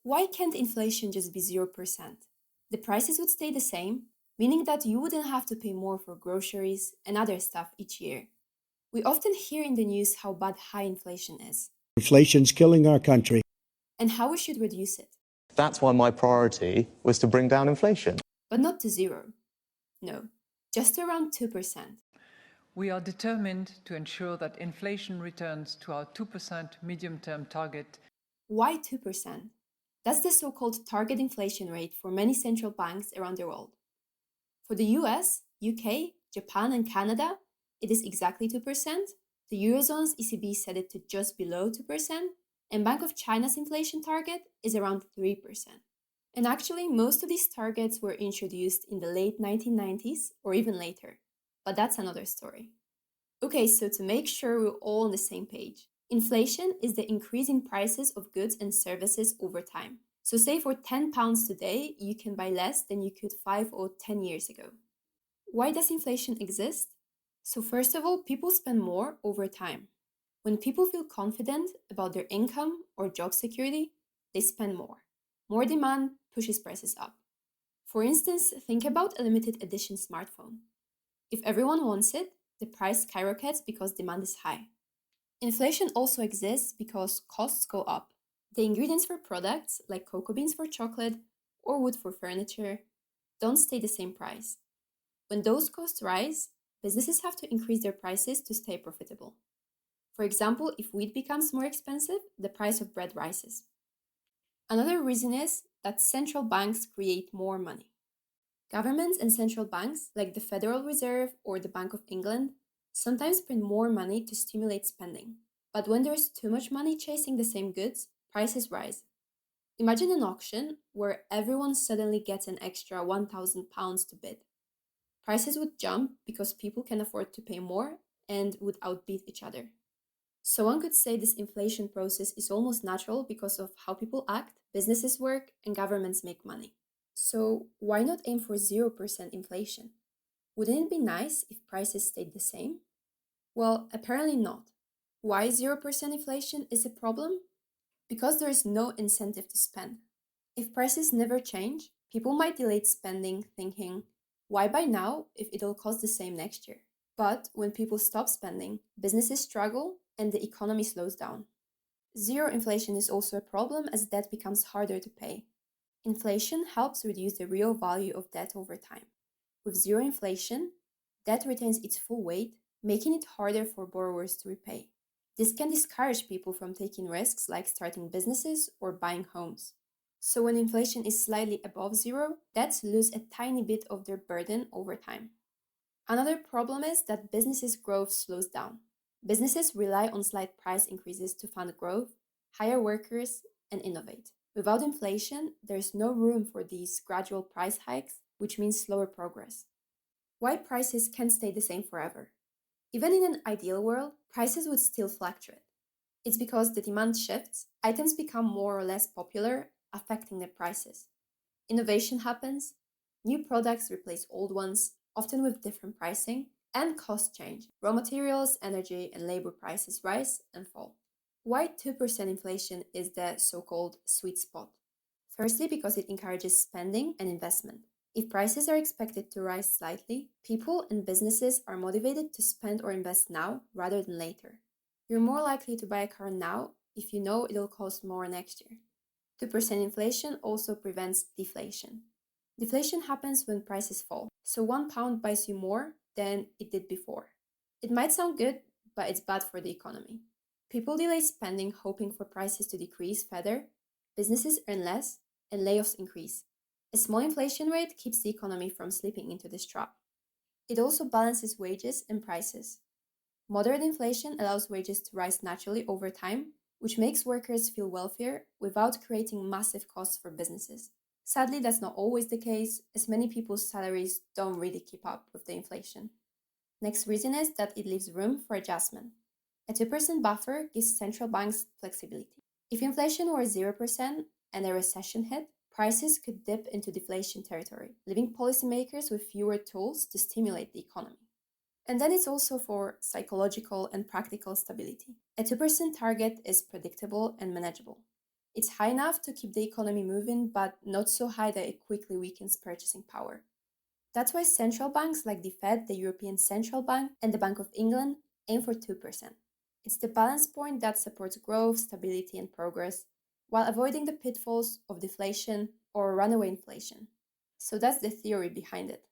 Why can't inflation just be 0%? The prices would stay the same, meaning that you wouldn't have to pay more for groceries and other stuff each year. We often hear in the news how bad high inflation is Inflation's killing our country. and how we should reduce it, That's why my priority was to bring down inflation. but not to zero. No, just around 2%. We are determined to ensure that inflation returns to our 2% medium-term target. Why 2%? That's the so-called target inflation rate for many central banks around the world. For the US, UK, Japan, and Canada, it is exactly 2%. The Eurozone's ECB set it to just below 2%, and Bank of China's inflation target is around 3%. And actually, most of these targets were introduced in the late 1990s or even later, but that's another story. Okay, so to make sure we're all on the same page, inflation is the increase in prices of goods and services over time. So say for £10 today, you can buy less than you could 5 or 10 years ago. Why does inflation exist? So first of all, people spend more over time. When people feel confident about their income or job security, they spend more. More demand pushes prices up. For instance, think about a limited edition smartphone. If everyone wants it, the price skyrockets because demand is high. Inflation also exists because costs go up. The ingredients for products, like cocoa beans for chocolate or wood for furniture, don't stay the same price. When those costs rise, businesses have to increase their prices to stay profitable. For example, if wheat becomes more expensive, the price of bread rises. Another reason is that central banks create more money. Governments and central banks, like the Federal Reserve or the Bank of England, sometimes print more money to stimulate spending. But when there's too much money chasing the same goods, prices rise. Imagine an auction where everyone suddenly gets an extra £1,000 to bid. Prices would jump because people can afford to pay more and would outbid each other. So one could say this inflation process is almost natural because of how people act, businesses work, and governments make money. So why not aim for 0% inflation? Wouldn't it be nice if prices stayed the same? Well, apparently not. Why 0% inflation is a problem? Because there is no incentive to spend. If prices never change, people might delay spending thinking, why buy now if it'll cost the same next year? But when people stop spending, businesses struggle and the economy slows down. Zero inflation is also a problem as debt becomes harder to pay. Inflation helps reduce the real value of debt over time. With zero inflation, debt retains its full weight, making it harder for borrowers to repay. This can discourage people from taking risks like starting businesses or buying homes. So when inflation is slightly above zero, debts lose a tiny bit of their burden over time. Another problem is that businesses' growth slows down. Businesses rely on slight price increases to fund growth, hire workers, and innovate. Without inflation, there's no room for these gradual price hikes, which means slower progress. Why prices can't stay the same forever? Even in an ideal world, prices would still fluctuate. It's because the demand shifts, items become more or less popular, affecting their prices. Innovation happens, new products replace old ones, often with different pricing, and costs change. Raw materials, energy, and labor prices rise and fall. Why 2% inflation is the so-called sweet spot? Firstly, because it encourages spending and investment. If prices are expected to rise slightly, people and businesses are motivated to spend or invest now rather than later. You're more likely to buy a car now if you know it'll cost more next year. 2% inflation also prevents deflation. Deflation happens when prices fall, so £1 buys you more than it did before. It might sound good, but it's bad for the economy. People delay spending hoping for prices to decrease further, businesses earn less, and layoffs increase. A small inflation rate keeps the economy from slipping into this trap. It also balances wages and prices. Moderate inflation allows wages to rise naturally over time, which makes workers feel wealthier without creating massive costs for businesses. Sadly, that's not always the case, as many people's salaries don't really keep up with the inflation. Next reason is that it leaves room for adjustment. A 2% buffer gives central banks flexibility. If inflation were 0% and a recession hit, prices could dip into deflation territory, leaving policymakers with fewer tools to stimulate the economy. And then it's also for psychological and practical stability. A 2% target is predictable and manageable. It's high enough to keep the economy moving, but not so high that it quickly weakens purchasing power. That's why central banks like the Fed, the European Central Bank, and the Bank of England aim for 2%. It's the balance point that supports growth, stability, and progress, while avoiding the pitfalls of deflation or runaway inflation. So that's the theory behind it.